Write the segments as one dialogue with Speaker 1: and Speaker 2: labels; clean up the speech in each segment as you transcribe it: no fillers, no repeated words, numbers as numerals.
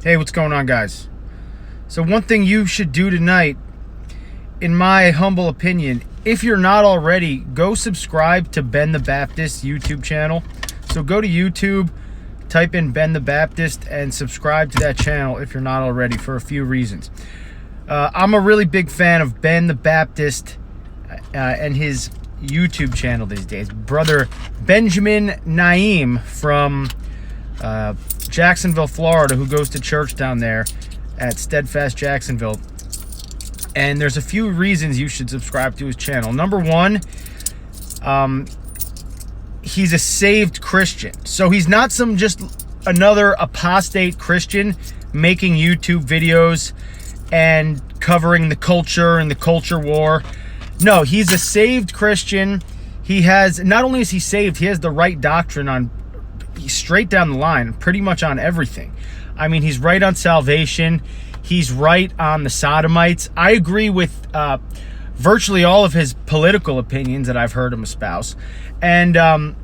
Speaker 1: Hey, what's going on, guys? So one thing you should do tonight, in my humble opinion, if you're not already, go subscribe to Ben the Baptist YouTube channel. So go to YouTube, type in Ben the Baptist, and subscribe to that channel if you're not already, for a few reasons. I'm a really big fan of Ben the Baptist and his YouTube channel these days. Brother Benjamin Naeem from Jacksonville, Florida, who goes to church down there at Steadfast Jacksonville. And there's a few reasons you should subscribe to his channel. Number one, he's a saved Christian. So he's not some just another apostate Christian making YouTube videos and covering the culture and the culture war. No, he's a saved Christian. He has, not only is he saved, he has the right doctrine on straight down the line, pretty much on everything. I mean, he's right on salvation. He's right on the sodomites. I agree with virtually all of his political opinions that I've heard him espouse. And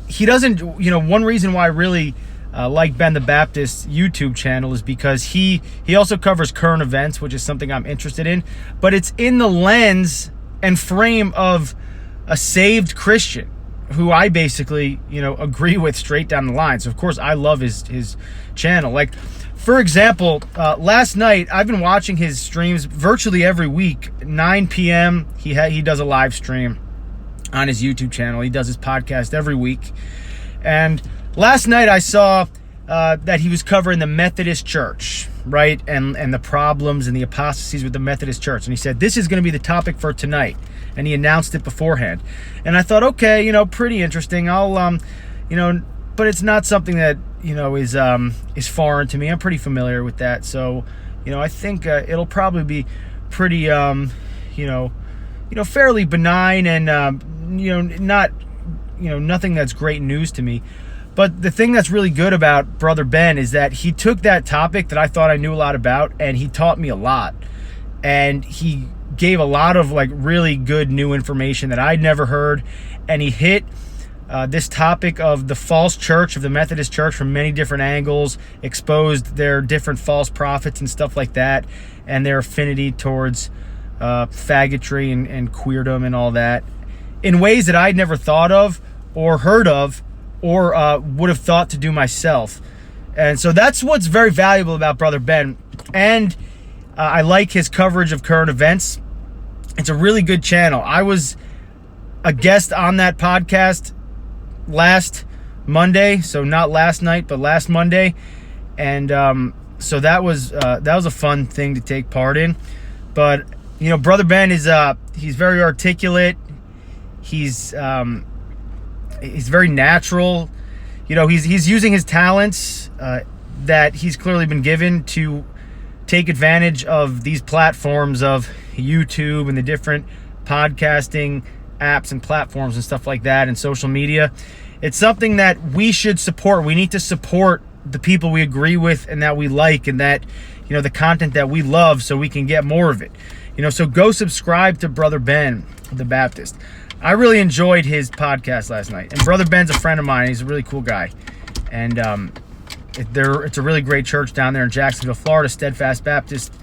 Speaker 1: he doesn't, one reason why I really like Ben the Baptist's YouTube channel is because he also covers current events, which is something I'm interested in. But it's in the lens and frame of a saved Christian, who I basically, agree with straight down the line. So, of course, I love his channel. Like, for example, last night, I've been watching his streams virtually every week, 9 p.m. He does a live stream on his YouTube channel. He does his podcast every week. And last night, I saw that he was covering the Methodist Church, right? And the problems and the apostasies with the Methodist Church. And he said, this is going to be the topic for tonight. And he announced it beforehand. And I thought, okay, pretty interesting. I'll, but it's not something that, is foreign to me. I'm pretty familiar with that. So, I think it'll probably be pretty, fairly benign and, not, nothing that's great news to me. But the thing that's really good about Brother Ben is that he took that topic that I thought I knew a lot about, and he taught me a lot. And he gave a lot of really good new information that I'd never heard. And he hit this topic of the false church, of the Methodist Church, from many different angles, exposed their different false prophets and stuff like that, and their affinity towards faggotry and queerdom and all that, in ways that I'd never thought of or heard of or would have thought to do myself. And so that's what's very valuable about Brother Ben. And I like his coverage of current events. It's a really good channel. I was a guest on that podcast last Monday, so not last night, but last Monday. And so that was a fun thing to take part in. But Brother Ben is he's very articulate. He's very natural. He's using his talents that he's clearly been given to take advantage of these platforms of YouTube and the different podcasting apps and platforms and stuff like that, and social media. It's something that we should support. We need to support the people we agree with and that we like, and that the content that we love, so we can get more of it. So go subscribe to Brother Ben the Baptist. I really enjoyed his podcast last night. And Brother Ben's a friend of mine. He's a really cool guy. And it's a really great church down there in Jacksonville, Florida, Steadfast Baptist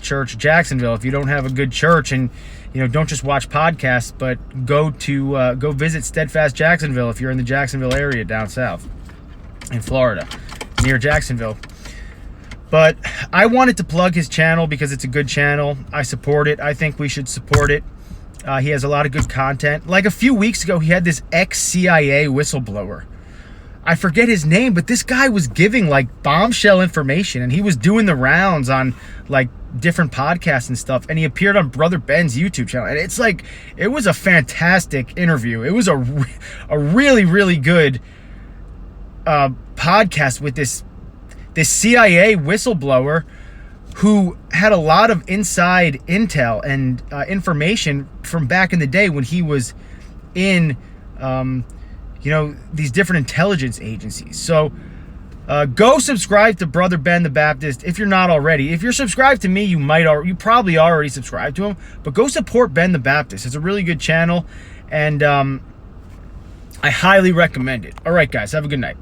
Speaker 1: Church, Jacksonville. If you don't have a good church, and don't just watch podcasts, but go visit Steadfast Jacksonville if you're in the Jacksonville area down south in Florida, near Jacksonville. But I wanted to plug his channel because it's a good channel. I support it. I think we should support it. He has a lot of good content. Like a few weeks ago, he had this ex-CIA whistleblower. I forget his name, but this guy was giving bombshell information, and he was doing the rounds on different podcasts and stuff, and he appeared on Brother Ben's YouTube channel. And it's it was a fantastic interview. It was a really, really good podcast with this CIA whistleblower who had a lot of inside intel and information from back in the day when he was in, these different intelligence agencies. So go subscribe to Brother Ben the Baptist if you're not already. If you're subscribed to me, you probably already subscribed to him. But go support Ben the Baptist. It's a really good channel, and I highly recommend it. All right, guys, have a good night.